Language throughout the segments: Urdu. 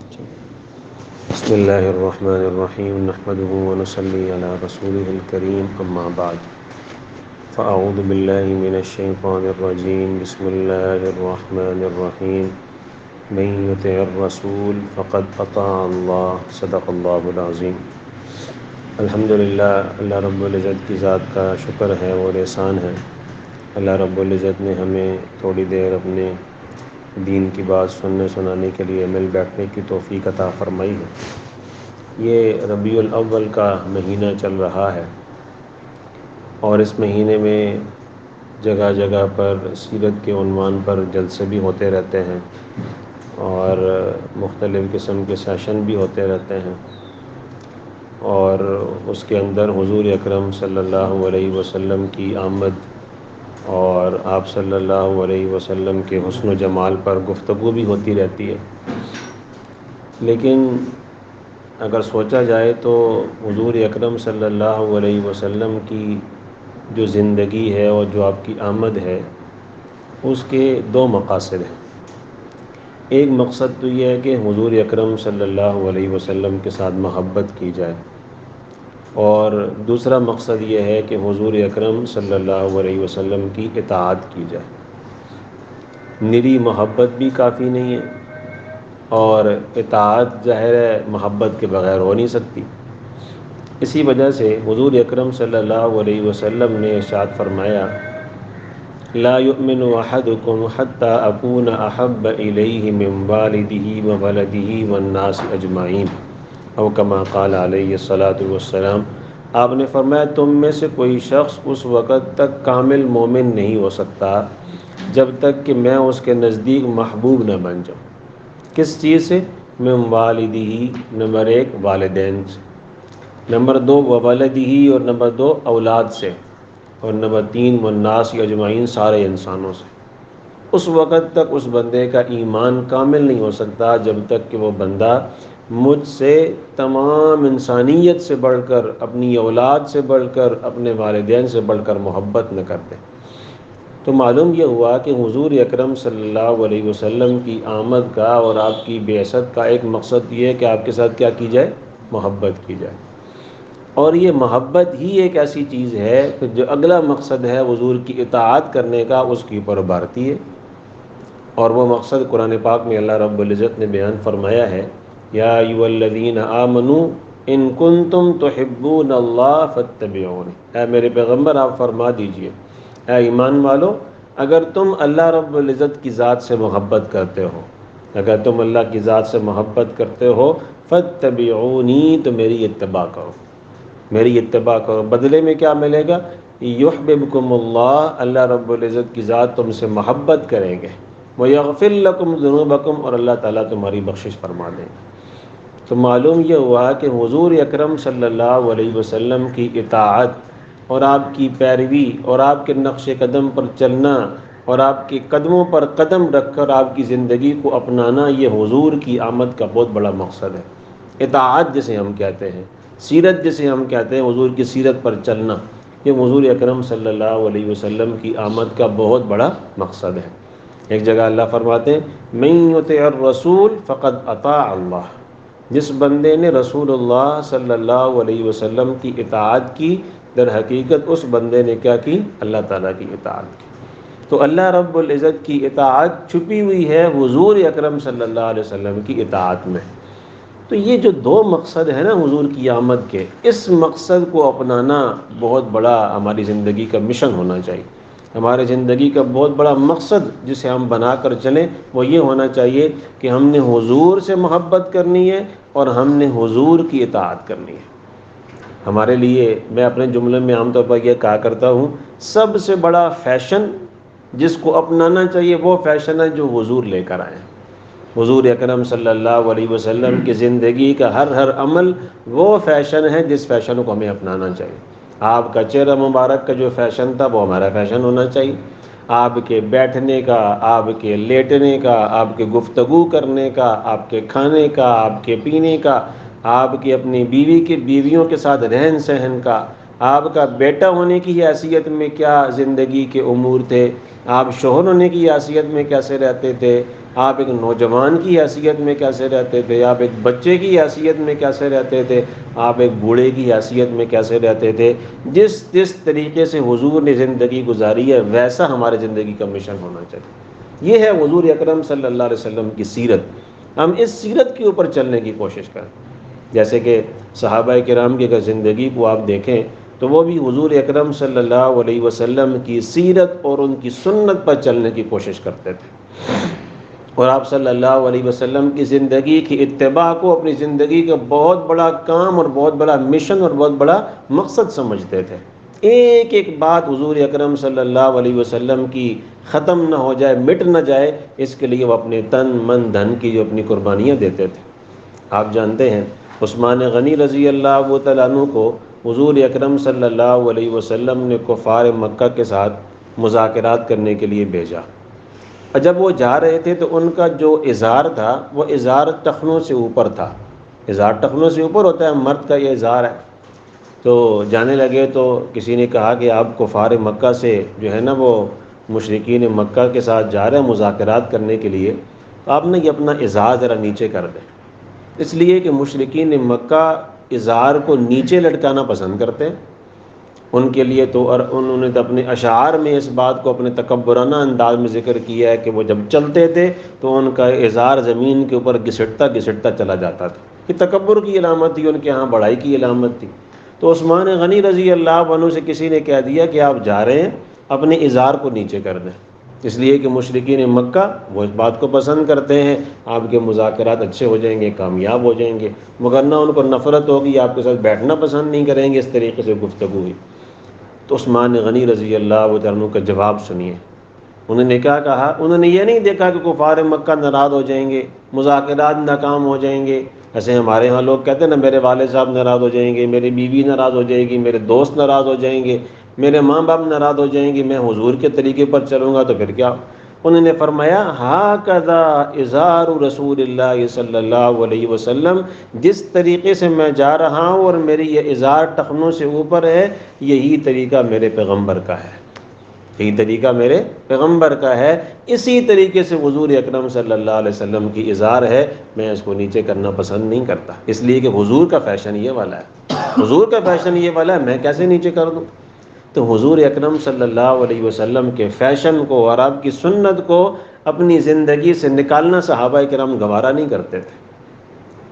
بسم اللہ الرحمن الرحیم نحمده ونصلی علی رسوله الکریم اما بعد فاعوذ باللہ من الشیطان الرجیم بسم اللہ الرحمن الرحیم من یطع الرسول فقد اطاع اللہ صدق اللہ العظیم۔ الحمدللہ، اللہ رب العزت کی ذات کا شکر ہے اور احسان ہے۔ اللہ رب العزت نے ہمیں تھوڑی دیر اپنے دین کی بات سننے سنانے کے لیے مل بیٹھنے کی توفیق عطا فرمائی ہے۔ یہ ربیع الاول کا مہینہ چل رہا ہے اور اس مہینے میں جگہ جگہ پر سیرت کے عنوان پر جلسے بھی ہوتے رہتے ہیں اور مختلف قسم کے سیشن بھی ہوتے رہتے ہیں، اور اس کے اندر حضور اکرم صلی اللہ علیہ وسلم کی آمد اور آپ صلی اللہ علیہ وسلم کے حسن و جمال پر گفتگو بھی ہوتی رہتی ہے۔ لیکن اگر سوچا جائے تو حضور اکرم صلی اللہ علیہ وسلم کی جو زندگی ہے اور جو آپ کی آمد ہے، اس کے دو مقاصد ہیں۔ ایک مقصد تو یہ ہے کہ حضور اکرم صلی اللہ علیہ وسلم کے ساتھ محبت کی جائے، اور دوسرا مقصد یہ ہے کہ حضور اکرم صلی اللہ علیہ وسلم کی اطاعت کی جائے۔ نری محبت بھی کافی نہیں ہے اور اطاعت ظاہر ہے محبت کے بغیر ہو نہیں سکتی۔ اسی وجہ سے حضور اکرم صلی اللہ علیہ وسلم نے ارشاد فرمایا، لا یؤمن احدکم حتی اکون احب الیہ من والدہ وولدہ والناس اجمعین، او کما قال علیہ الصلاۃ والسلام۔ آپ نے فرمایا تم میں سے کوئی شخص اس وقت تک کامل مومن نہیں ہو سکتا جب تک کہ میں اس کے نزدیک محبوب نہ بن جاؤں۔ کس چیز سے؟ من والدہ، نمبر 1 والدین سے، نمبر 2 وولدہ، اور نمبر 2 اولاد سے، اور نمبر 3 والناس اجمعین، سارے انسانوں سے۔ اس وقت تک اس بندے کا ایمان کامل نہیں ہو سکتا جب تک کہ وہ بندہ مجھ سے تمام انسانیت سے بڑھ کر، اپنی اولاد سے بڑھ کر، اپنے والدین سے بڑھ کر محبت نہ کرتے۔ تو معلوم یہ ہوا کہ حضور اکرم صلی اللہ علیہ وسلم کی آمد کا اور آپ کی بعثت کا ایک مقصد یہ ہے کہ آپ کے ساتھ کیا کی جائے؟ محبت کی جائے۔ اور یہ محبت ہی ایک ایسی چیز ہے کہ جو اگلا مقصد ہے حضور کی اطاعت کرنے کا، اس کے اوپر ابھارتی ہے، اور وہ مقصد قرآن پاک میں اللہ رب العزت نے بیان فرمایا ہے، یا ایھا الذین آمنوا ان کنتم تحبون اللہ فاتبعونی۔ اے میرے پیغمبر آپ فرما دیجئے، اے ایمان والو، اگر تم اللہ رب العزت کی ذات سے محبت کرتے ہو، اگر تم اللہ کی ذات سے محبت کرتے ہو، فاتبعونی، تو میری اتباع کرو، میری اتباع کرو۔ بدلے میں کیا ملے گا؟ یحببکم اللہ، اللہ رب العزت کی ذات تم سے محبت کریں گے، ویغفر لکم ذنوبکم، اور اللہ تعالیٰ تمہاری بخشش فرما دیں گے۔ تو معلوم یہ ہوا کہ حضور اکرم صلی اللہ علیہ وسلم کی اطاعت اور آپ کی پیروی اور آپ کے نقش قدم پر چلنا اور آپ کے قدموں پر قدم رکھ کر آپ کی زندگی کو اپنانا، یہ حضور کی آمد کا بہت بڑا مقصد ہے۔ اطاعت جسے ہم کہتے ہیں، سیرت جسے ہم کہتے ہیں، حضور کی سیرت پر چلنا، یہ حضور اکرم صلی اللہ علیہ وسلم کی آمد کا بہت بڑا مقصد ہے۔ ایک جگہ اللہ فرماتے ہیں، من یطع الرسول فقد اطاع اللہ۔ جس بندے نے رسول اللہ صلی اللہ علیہ وسلم کی اطاعت کی، در حقیقت اس بندے نے کیا کی؟ اللہ تعالیٰ کی اطاعت کی۔ تو اللہ رب العزت کی اطاعت چھپی ہوئی ہے حضور اکرم صلی اللہ علیہ وسلم کی اطاعت میں۔ تو یہ جو دو مقصد ہیں نا حضور کی آمد کے، اس مقصد کو اپنانا بہت بڑا ہماری زندگی کا مشن ہونا چاہیے۔ ہمارے زندگی کا بہت بڑا مقصد جسے ہم بنا کر چلیں وہ یہ ہونا چاہیے کہ ہم نے حضور سے محبت کرنی ہے اور ہم نے حضور کی اطاعت کرنی ہے۔ ہمارے لیے، میں اپنے جملے میں عام طور پر یہ کہا کرتا ہوں، سب سے بڑا فیشن جس کو اپنانا چاہیے وہ فیشن ہے جو حضور لے کر آئے۔ حضور اکرم صلی اللہ علیہ وسلم کی زندگی کا ہر عمل وہ فیشن ہے جس فیشن کو ہمیں اپنانا چاہیے۔ آپ کا چہرہ مبارک کا جو فیشن تھا وہ ہمارا فیشن ہونا چاہیے۔ آپ کے بیٹھنے کا، آپ کے لیٹنے کا، آپ کے گفتگو کرنے کا، آپ کے کھانے کا، آپ کے پینے کا، آپ کی اپنی بیویوں کے ساتھ رہن سہن کا، آپ کا بیٹا ہونے کی حیثیت میں کیا زندگی کے امور تھے، آپ شوہر ہونے کی حیثیت میں کیسے رہتے تھے، آپ ایک نوجوان کی حیثیت میں کیسے رہتے تھے، آپ ایک بچے کی حیثیت میں کیسے رہتے تھے، آپ ایک بوڑھے کی حیثیت میں کیسے رہتے تھے۔ جس طریقے سے حضور نے زندگی گزاری ہے ویسا ہمارے زندگی کا مشن ہونا چاہیے۔ یہ ہے حضور اکرم صلی اللہ علیہ وسلم کی سیرت۔ ہم اس سیرت کے اوپر چلنے کی کوشش کریں۔ جیسے کہ صحابہ کرام کی اگر زندگی کو آپ دیکھیں تو وہ بھی حضور اکرم صلی اللہ علیہ وسلم کی سیرت اور ان کی سنت پر چلنے کی کوشش کرتے تھے، اور آپ صلی اللہ علیہ وسلم کی زندگی کی اتباع کو اپنی زندگی کا بہت بڑا کام اور بہت بڑا مشن اور بہت بڑا مقصد سمجھتے تھے۔ ایک ایک بات حضور اکرم صلی اللہ علیہ وسلم کی ختم نہ ہو جائے، مٹ نہ جائے، اس کے لیے وہ اپنے تن من دھن کی جو اپنی قربانیاں دیتے تھے۔ آپ جانتے ہیں عثمان غنی رضی اللہ تعالیٰ عنہ کو حضور اکرم صلی اللہ علیہ وسلم نے کفار مکہ کے ساتھ مذاکرات کرنے کے لیے بھیجا، اور جب وہ جا رہے تھے تو ان کا جو ازار تھا وہ ازار ٹخنوں سے اوپر تھا۔ ازار ٹخنوں سے اوپر ہوتا ہے، مرد کا یہ ازار ہے۔ تو جانے لگے تو کسی نے کہا کہ آپ کفار مکہ سے جو ہے نا وہ مشرکین مکہ کے ساتھ جا رہے ہیں مذاکرات کرنے کے لیے، تو آپ نے یہ اپنا ازار ذرا نیچے کر دیں۔ اس لیے کہ مشرکین مکہ ازار کو نیچے لٹکانا پسند کرتے ہیں، ان کے لیے تو، اور انہوں نے اپنے اشعار میں اس بات کو اپنے تکبرانہ انداز میں ذکر کیا ہے کہ وہ جب چلتے تھے تو ان کا ازار زمین کے اوپر گھسٹتا گھسٹتا چلا جاتا تھا۔ یہ تکبر کی علامت تھی، ان کے ہاں بڑائی کی علامت تھی۔ تو عثمان غنی رضی اللہ عنہ سے کسی نے کہہ دیا کہ آپ جا رہے ہیں اپنے ازار کو نیچے کر دیں، اس لیے کہ مشرکین مکہ وہ اس بات کو پسند کرتے ہیں، آپ کے مذاکرات اچھے ہو جائیں گے، کامیاب ہو جائیں گے، مگر نہ ان کو نفرت ہوگی، آپ کے ساتھ بیٹھنا پسند نہیں کریں گے۔ اس طریقے سے گفتگو ہوئی۔ تو عثمان غنی رضی اللہ عنہ کا جواب سنیے۔ انہوں نے کیا کہا؟ انہوں نے یہ نہیں دیکھا کہ کفار مکہ ناراض ہو جائیں گے، مذاکرات ناکام ہو جائیں گے۔ ایسے ہمارے ہاں لوگ کہتے ہیں نا، میرے والد صاحب ناراض ہو جائیں گے، میری بیوی ناراض ہو جائے گی، میرے دوست ناراض ہو جائیں گے، میرے ماں باپ ناراض ہو جائیں گے، میں حضور کے طریقے پر چلوں گا تو پھر کیا؟ انہوں نے فرمایا ہاکذا ازار رسول اللہ صلی اللہ علیہ وسلم، جس طریقے سے میں جا رہا ہوں اور میری یہ ازار ٹخنوں سے اوپر ہے، یہی طریقہ میرے پیغمبر کا ہے، یہی طریقہ میرے پیغمبر کا ہے۔ اسی طریقے سے حضور اکرم صلی اللہ علیہ وسلم کی ازار ہے، میں اس کو نیچے کرنا پسند نہیں کرتا، اس لیے کہ حضور کا فیشن یہ والا ہے، حضور کا فیشن یہ والا ہے، میں کیسے نیچے کر دوں؟ تو حضور اکرم صلی اللہ علیہ وسلم کے فیشن کو اور آپ کی سنت کو اپنی زندگی سے نکالنا صحابہ کرام گوارا نہیں کرتے تھے۔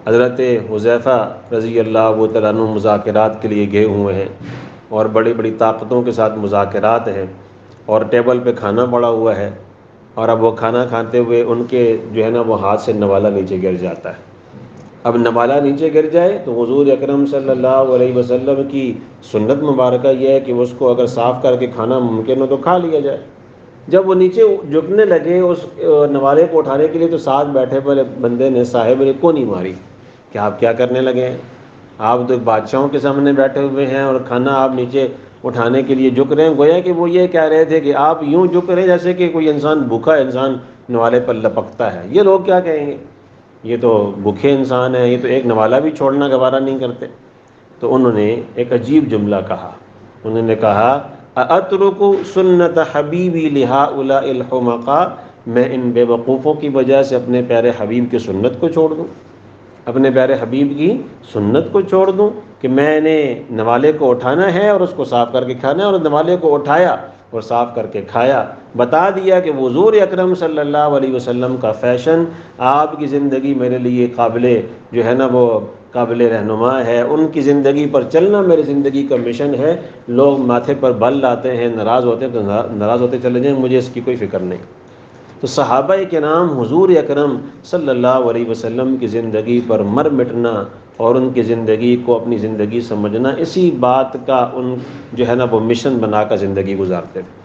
حضرت حذیفہ رضی اللہ تعالیٰ عنہ مذاکرات کے لیے گئے ہوئے ہیں، اور بڑی بڑی طاقتوں کے ساتھ مذاکرات ہیں، اور ٹیبل پہ کھانا پڑا ہوا ہے، اور اب وہ کھانا کھاتے ہوئے ان کے جو ہے نا وہ ہاتھ سے نوالا نیچے گر جاتا ہے۔ اب نوالا نیچے گر جائے تو حضور اکرم صلی اللہ علیہ وسلم کی سنت مبارکہ یہ ہے کہ اس کو اگر صاف کر کے کھانا ممکن ہو تو کھا لیا جائے۔ جب وہ نیچے جھکنے لگے اس نوالے کو اٹھانے کے لیے تو ساتھ بیٹھے والے بندے نے صاحب نے کو نہیں ماری کہ آپ کیا کرنے لگے ہیں، آپ تو بادشاہوں کے سامنے بیٹھے ہوئے ہیں اور کھانا آپ نیچے اٹھانے کے لیے جھک رہے ہیں۔ گویا کہ وہ یہ کہہ رہے تھے کہ آپ یوں جھک رہے ہیں جیسے کہ کوئی انسان بھوکا انسان نوالے پر لپکتا ہے، یہ لوگ کیا کہیں گے، یہ تو بھوکے انسان ہیں، یہ تو ایک نوالا بھی چھوڑنا گوارا نہیں کرتے۔ تو انہوں نے ایک عجیب جملہ کہا، انہوں نے کہا اترک سنت حبیبی لہؤلاء الحمقاء، میں ان بے وقوفوں کی وجہ سے اپنے پیارے حبیب کی سنت کو چھوڑ دوں، اپنے پیارے حبیب کی سنت کو چھوڑ دوں کہ میں نے نوالے کو اٹھانا ہے اور اس کو صاف کر کے کھانا ہے، اور نوالے کو اٹھایا اور صاف کر کے کھایا۔ بتا دیا کہ حضور اکرم صلی اللہ علیہ وسلم کا فیشن، آپ کی زندگی میرے لیے قابل جو ہے نا وہ قابل رہنما ہے، ان کی زندگی پر چلنا میری زندگی کا مشن ہے۔ لوگ ماتھے پر بل لاتے ہیں، ناراض ہوتے ہیں تو ناراض ہوتے چلے جائیں، مجھے اس کی کوئی فکر نہیں۔ تو صحابہ کرام حضور اکرم صلی اللہ علیہ وسلم کی زندگی پر مر مٹنا اور ان کی زندگی کو اپنی زندگی سمجھنا، اسی بات کا ان جو ہے نا وہ مشن بنا کر زندگی گزارتے تھے۔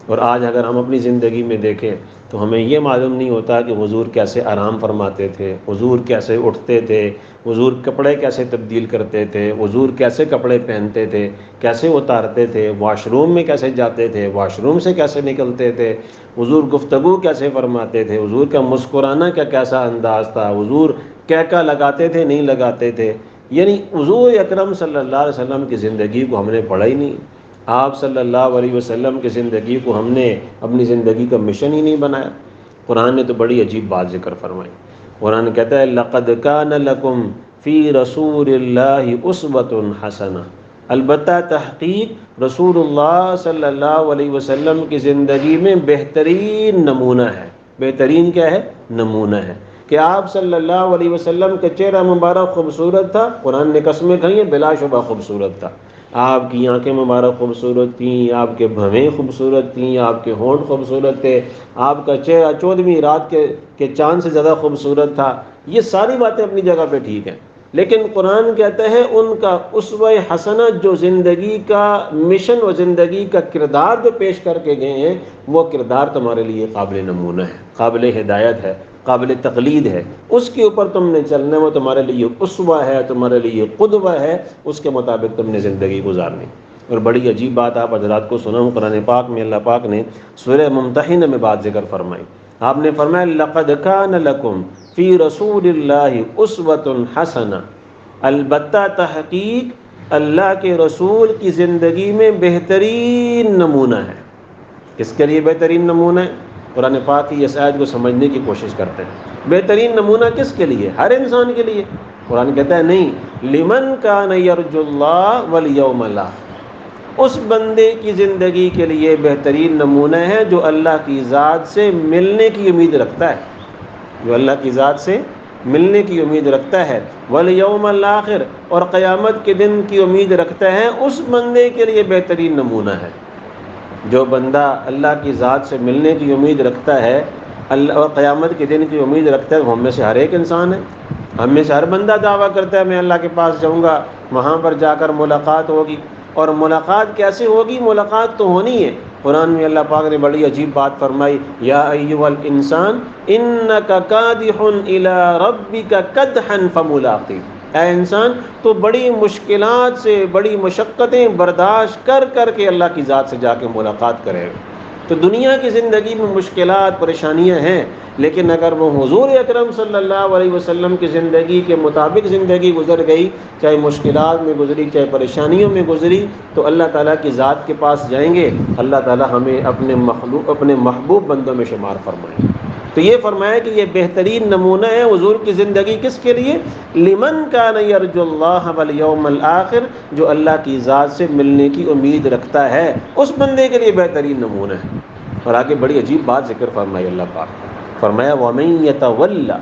اور آج اگر ہم اپنی زندگی میں دیکھیں تو ہمیں یہ معلوم نہیں ہوتا کہ حضور کیسے آرام فرماتے تھے، حضور کیسے اٹھتے تھے، حضور کپڑے کیسے تبدیل کرتے تھے، حضور کیسے کپڑے پہنتے تھے، کیسے اتارتے تھے، واش روم میں کیسے جاتے تھے، واش روم سے کیسے نکلتے تھے، حضور گفتگو کیسے فرماتے تھے، حضور کا مسکرانا کا کیسا انداز تھا، حضور کہکا لگاتے تھے نہیں لگاتے تھے۔ یعنی حضور اکرم صلی اللہ علیہ وسلم کی زندگی کو ہم نے پڑھا ہی نہیں، آپ صلی اللہ علیہ وسلم کی زندگی کو ہم نے اپنی زندگی کا مشن ہی نہیں بنایا۔ قرآن نے تو بڑی عجیب بات ذکر فرمائی. قرآن کہتا ہے لقد کان لکم فی رسول اللہ اسوۃ حسنہ، البتہ تحقیق رسول اللہ صلی اللہ علیہ وسلم کی زندگی میں بہترین نمونہ ہے. بہترین کیا ہے؟ نمونہ ہے. کہ آپ صلی اللہ علیہ وسلم کا چہرہ مبارک خوبصورت تھا، قرآن نے قسمیں کھائی ہیں، بلا شبہ خوبصورت تھا. آپ کی آنکھیں مبارک خوبصورت تھیں، آپ کے بھویں خوبصورت تھیں، آپ کے ہونٹ خوبصورت تھے، آپ کا چہرہ 14ویں رات کے چاند سے زیادہ خوبصورت تھا. یہ ساری باتیں اپنی جگہ پہ ٹھیک ہیں، لیکن قرآن کہتا ہے ان کا اسوہ حسنہ جو زندگی کا مشن و زندگی کا کردار جو پیش کر کے گئے ہیں، وہ کردار تمہارے لیے قابل نمونہ ہے، قابل ہدایت ہے، قابل تقلید ہے. اس کے اوپر تم نے چلنا، وہ تمہارے لیے اسوہ ہے، تمہارے لیے قدوہ ہے، اس کے مطابق تم نے زندگی گزارنی. اور بڑی عجیب بات آپ حضرات کو سناؤں، قرآن پاک میں اللہ پاک نے سورہ ممتحنہ میں بات ذکر فرمائی. آپ نے فرمایا لقد کان لکم فی رسول اللہ اسوۃ حسنہ، البتہ تحقیق اللہ کے رسول کی زندگی میں بہترین نمونہ ہے. کس کے لیے بہترین نمونہ ہے؟ قرآن پاک کی اس آیت کو سمجھنے کی کوشش کرتے ہیں. بہترین نمونہ کس کے لیے؟ ہر انسان کے لیے. قرآن کہتا ہے نہیں، لمن کان یرجو اللہ والیوم الاخر، اس بندے کی زندگی کے لیے بہترین نمونہ ہے جو اللہ کی ذات سے ملنے کی امید رکھتا ہے، جو اللہ کی ذات سے ملنے کی امید رکھتا ہے. والیوم الاخر، اور قیامت کے دن کی امید رکھتا ہے، اس بندے کے لیے بہترین نمونہ ہے. جو بندہ اللہ کی ذات سے ملنے کی امید رکھتا ہے اور قیامت کے دن کی امید رکھتا ہے، وہ ہم میں سے ہر ایک انسان ہے. ہم میں سے ہر بندہ دعویٰ کرتا ہے میں اللہ کے پاس جاؤں گا، وہاں پر جا کر ملاقات ہوگی. اور ملاقات کیسے ہوگی؟ ملاقات تو ہونی ہے. قرآن میں اللہ پاک نے بڑی عجیب بات فرمائی، یا ایھا الانسان انک کادح الی ربک کدحا فملاقی، اے انسان تو بڑی مشکلات سے، بڑی مشقتیں برداشت کر کر کے اللہ کی ذات سے جا کے ملاقات کرے گا. تو دنیا کی زندگی میں مشکلات پریشانیاں ہیں، لیکن اگر وہ حضور اکرم صلی اللہ علیہ وسلم کی زندگی کے مطابق زندگی گزر گئی، چاہے مشکلات میں گزری چاہے پریشانیوں میں گزری، تو اللہ تعالیٰ کی ذات کے پاس جائیں گے. اللہ تعالیٰ ہمیں اپنے محبوب بندوں میں شمار فرمائیں. تو یہ فرمایا کہ یہ بہترین نمونہ ہے حضور کی زندگی. کس کے لیے؟ لمن کان یرجو اللہ والیوم الاخر، جو اللہ کی ذات سے ملنے کی امید رکھتا ہے، اس بندے کے لیے بہترین نمونہ ہے. اور آگے بڑی عجیب بات ذکر فرمائی اللہ پاک، فرمایا وَمَن يَتَوَلَّ،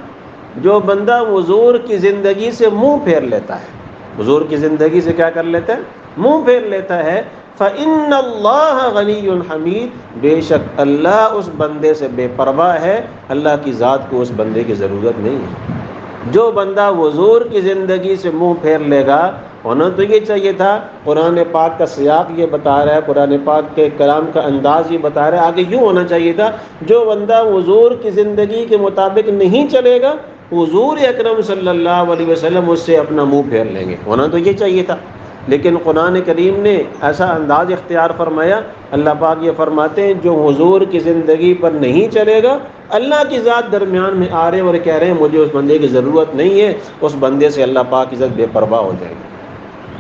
جو بندہ حضور کی زندگی سے منہ پھیر لیتا ہے، حضور کی زندگی سے کیا کر لیتا ہے؟ منہ پھیر لیتا ہے. فَإِنَّ اللَّهَ غَنِيٌّ حَمِيدٌ، بے شک اللہ اس بندے سے بے پرواہ ہے، اللہ کی ذات کو اس بندے کی ضرورت نہیں ہے. جو بندہ حضور کی زندگی سے منہ پھیر لے گا، ہونا تو یہ چاہیے تھا، قرآن پاک کا سیاق یہ بتا رہا ہے، قرآن پاک کے کلام کا انداز یہ بتا رہا ہے، آگے یوں ہونا چاہیے تھا، جو بندہ حضور کی زندگی کے مطابق نہیں چلے گا، حضور اکرم صلی اللہ علیہ وسلم اس سے اپنا منہ پھیر لیں گے. ہونا تو یہ چاہیے تھا، لیکن قرآن کریم نے ایسا انداز اختیار فرمایا. اللہ پاک یہ فرماتے ہیں جو حضور کی زندگی پر نہیں چلے گا، اللہ کی ذات درمیان میں آ رہے ہیں اور کہہ رہے ہیں مجھے اس بندے کی ضرورت نہیں ہے، اس بندے سے اللہ پاک کی ذات بے پرواہ ہو جائے گی.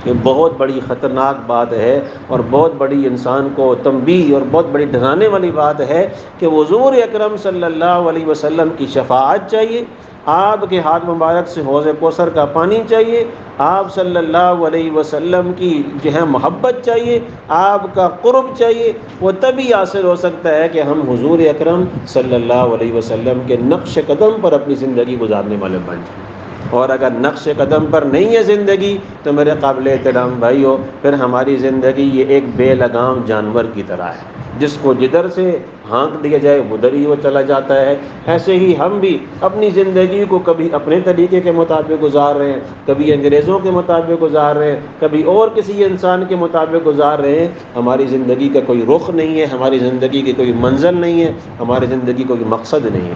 یہ بہت بڑی خطرناک بات ہے اور بہت بڑی انسان کو تنبیہ اور بہت بڑی ڈرانے والی بات ہے کہ حضور اکرم صلی اللہ علیہ وسلم کی شفاعت چاہیے، آپ کے ہاتھ مبارک سے حوض کوثر کا پانی چاہیے، آپ صلی اللہ علیہ وسلم کی جو ہے محبت چاہیے، آپ کا قرب چاہیے. وہ تبھی حاصل ہو سکتا ہے کہ ہم حضور اکرم صلی اللہ علیہ وسلم کے نقش قدم پر اپنی زندگی گزارنے والے بن جائیں. اور اگر نقش قدم پر نہیں ہے زندگی تو میرے قابل احترام بھائیو، پھر ہماری زندگی یہ ایک بے لگام جانور کی طرح ہے، جس کو جدھر سے ہانک دیا جائے ادھر ہی وہ چلا جاتا ہے. ایسے ہی ہم بھی اپنی زندگی کو کبھی اپنے طریقے کے مطابق گزار رہے ہیں، کبھی انگریزوں کے مطابق گزار رہے ہیں، کبھی اور کسی انسان کے مطابق گزار رہے ہیں. ہماری زندگی کا کوئی رخ نہیں ہے، ہماری زندگی کی کوئی منزل نہیں ہے، ہماری زندگی کوئی مقصد نہیں ہے.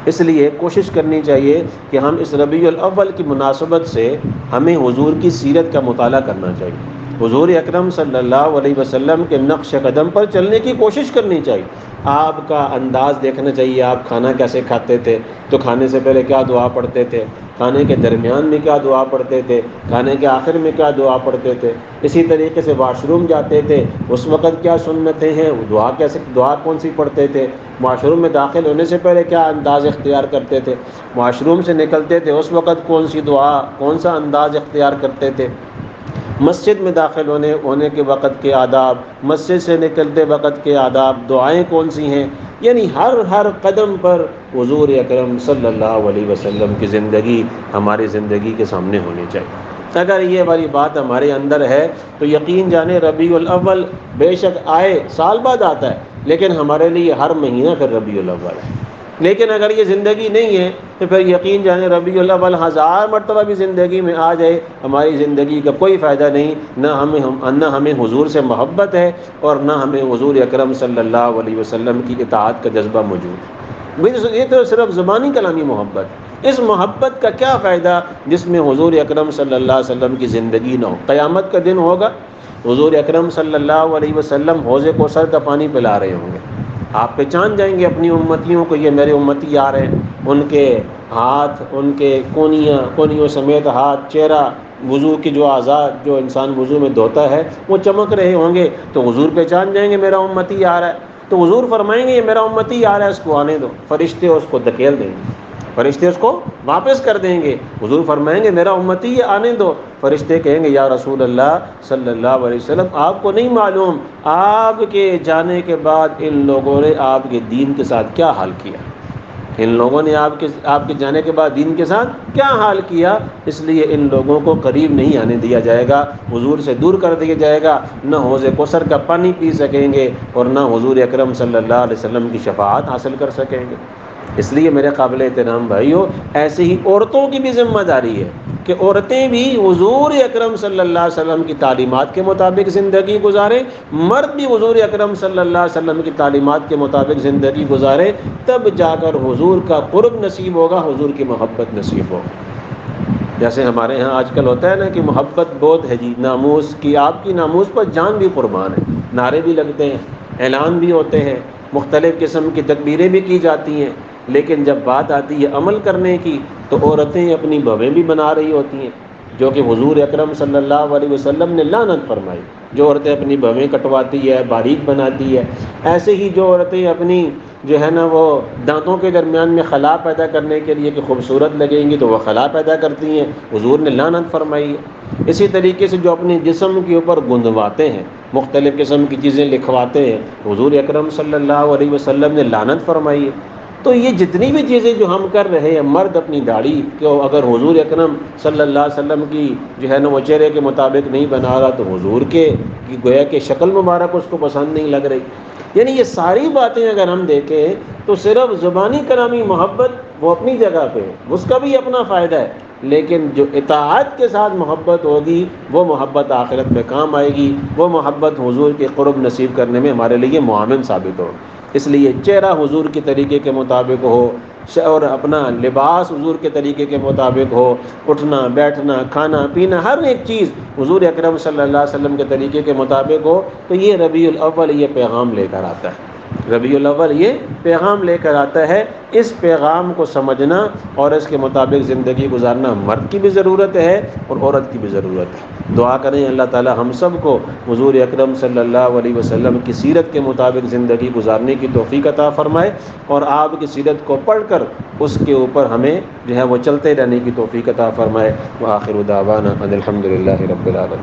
اس لیے کوشش کرنی چاہیے کہ ہم اس ربیع الاول کی مناسبت سے ہمیں حضور کی سیرت کا مطالعہ کرنا چاہیے. حضور اکرم صلی اللہ علیہ وسلم کے نقش قدم پر چلنے کی کوشش کرنی چاہیے۔ آپ کا انداز دیکھنا چاہیے، آپ کھانا کیسے کھاتے تھے، تو کھانے سے پہلے کیا دعا پڑھتے تھے، کھانے کے درمیان میں کیا دعا پڑھتے تھے، کھانے کے آخر میں کیا دعا پڑھتے تھے، اسی طریقے سے واش روم جاتے تھے اس وقت کیا سنتیں ہیں، دعا کون سی پڑھتے تھے، واش روم میں داخل ہونے سے پہلے کیا انداز اختیار کرتے تھے، واش روم سے نکلتے تھے اس وقت کون سی دعا، کون سا انداز اختیار کرتے تھے، مسجد میں داخل ہونے کے وقت کے آداب، مسجد سے نکلتے وقت کے آداب، دعائیں کون سی ہیں، یعنی ہر قدم پر حضور اکرم صلی اللہ علیہ وسلم کی زندگی ہماری زندگی کے سامنے ہونی چاہیے۔ اگر یہ والی بات ہمارے اندر ہے تو یقین جانے ربیع الاول بے شک آئے سال بعد آتا ہے، لیکن ہمارے لیے ہر مہینہ پھر ربیع الاول ہے۔ لیکن اگر یہ زندگی نہیں ہے تو پھر یقین جانے ربیع الاول 1000 مرتبہ بھی زندگی میں آ جائے ہماری زندگی کا کوئی فائدہ نہیں، نہ ہمیں حضور سے محبت ہے اور نہ ہمیں حضور اکرم صلی اللہ علیہ وسلم کی اطاعت کا جذبہ موجود ہے۔ یہ تو صرف زبانی کلامی محبت، اس محبت کا کیا فائدہ جس میں حضور اکرم صلی اللہ علیہ وسلم کی زندگی نہ ہو۔ قیامت کا دن ہوگا، حضور اکرم صلی اللہ علیہ وسلم حوض کوثر کا پانی پلا رہے ہوں گے، آپ پہچان جائیں گے اپنی امتیوں کو، یہ میرے امتی آ رہے ہیں، ان کے ہاتھ، ان کے کونیوں سمیت ہاتھ، چہرہ، وضو کی جو اعضاء جو انسان وضو میں دھوتا ہے وہ چمک رہے ہوں گے، تو حضور پہچان جائیں گے میرا امتی آ رہا ہے، تو حضور فرمائیں گے یہ میرا امتی آ رہا ہے، اس کو آنے دو، فرشتے اس کو دھکیل دیں گے، فرشتے اس کو واپس کر دیں گے، حضور فرمائیں گے میرا امتی یہ آنے دو، فرشتے کہیں گے یا رسول اللہ صلی اللہ علیہ وسلم آپ کو نہیں معلوم آپ کے جانے کے بعد ان لوگوں نے آپ کے دین کے ساتھ کیا حال کیا، ان لوگوں نے آپ کے جانے کے بعد دین کے ساتھ کیا حال کیا، اس لیے ان لوگوں کو قریب نہیں آنے دیا جائے گا، حضور سے دور کر دیا جائے گا، نہ حوض کوثر کا پانی پی سکیں گے اور نہ حضور اکرم صلی اللہ علیہ وسلم کی شفاعت حاصل کر سکیں گے۔ اس لیے میرے قابل احترام بھائیو، ایسے ہی عورتوں کی بھی ذمہ داری ہے کہ عورتیں بھی حضور اکرم صلی اللہ علیہ وسلم کی تعلیمات کے مطابق زندگی گزاریں، مرد بھی حضور اکرم صلی اللہ علیہ وسلم کی تعلیمات کے مطابق زندگی گزاریں، تب جا کر حضور کا قرب نصیب ہوگا، حضور کی محبت نصیب ہوگی۔ جیسے ہمارے ہاں آج کل ہوتا ہے نا کہ محبت بہت ہے جی، ناموس کی، آپ کی ناموس پر جان بھی قربان ہے، نعرے بھی لگتے ہیں، اعلان بھی ہوتے ہیں، مختلف قسم کی تکبیریں بھی کی جاتی ہیں، لیکن جب بات آتی ہے عمل کرنے کی تو عورتیں اپنی بھویں بھی بنا رہی ہوتی ہیں، جو کہ حضور اکرم صلی اللہ علیہ وسلم نے لعنت فرمائی، جو عورتیں اپنی بھویں کٹواتی ہے، باریک بناتی ہے، ایسے ہی جو عورتیں اپنی جو ہے نا وہ دانتوں کے درمیان میں خلا پیدا کرنے کے لیے کہ خوبصورت لگیں گی تو وہ خلا پیدا کرتی ہیں، حضور نے لعنت فرمائی ہے۔ اسی طریقے سے جو اپنے جسم کے اوپر گندواتے ہیں، مختلف قسم کی چیزیں لکھواتے ہیں، حضور اکرم صلی اللہ علیہ وسلم نے لعنت فرمائی ہے۔ تو یہ جتنی بھی چیزیں جو ہم کر رہے ہیں، مرد اپنی داڑھی کو اگر حضور اکرم صلی اللہ علیہ وسلم کی جو ہے نا وہ چہرے کے مطابق نہیں بنا رہا تو حضور کے گویا کہ شکل مبارک اس کو پسند نہیں لگ رہی، یعنی یہ ساری باتیں اگر ہم دیکھیں تو صرف زبانی کلامی محبت وہ اپنی جگہ پہ ہے، اس کا بھی اپنا فائدہ ہے، لیکن جو اطاعت کے ساتھ محبت ہوگی وہ محبت آخرت میں کام آئے گی، وہ محبت حضور کے قرب نصیب کرنے میں ہمارے لیے معاون ثابت ہو۔ اس لیے چہرہ حضور کے طریقے کے مطابق ہو اور اپنا لباس حضور کے طریقے کے مطابق ہو، اٹھنا بیٹھنا کھانا پینا ہر ایک چیز حضور اکرم صلی اللہ علیہ وسلم کے طریقے کے مطابق ہو، تو یہ ربیع الاول یہ پیغام لے کر آتا ہے، ربیع الاول یہ پیغام لے کر آتا ہے۔ اس پیغام کو سمجھنا اور اس کے مطابق زندگی گزارنا مرد کی بھی ضرورت ہے اور عورت کی بھی ضرورت ہے۔ دعا کریں اللہ تعالی ہم سب کو حضور اکرم صلی اللہ علیہ وسلم کی سیرت کے مطابق زندگی گزارنے کی توفیق عطا فرمائے، اور آپ کی سیرت کو پڑھ کر اس کے اوپر ہمیں جو ہے وہ چلتے رہنے کی توفیق عطا فرمائے۔ وآخر دعوانا ان الحمد للہ رب العالمین۔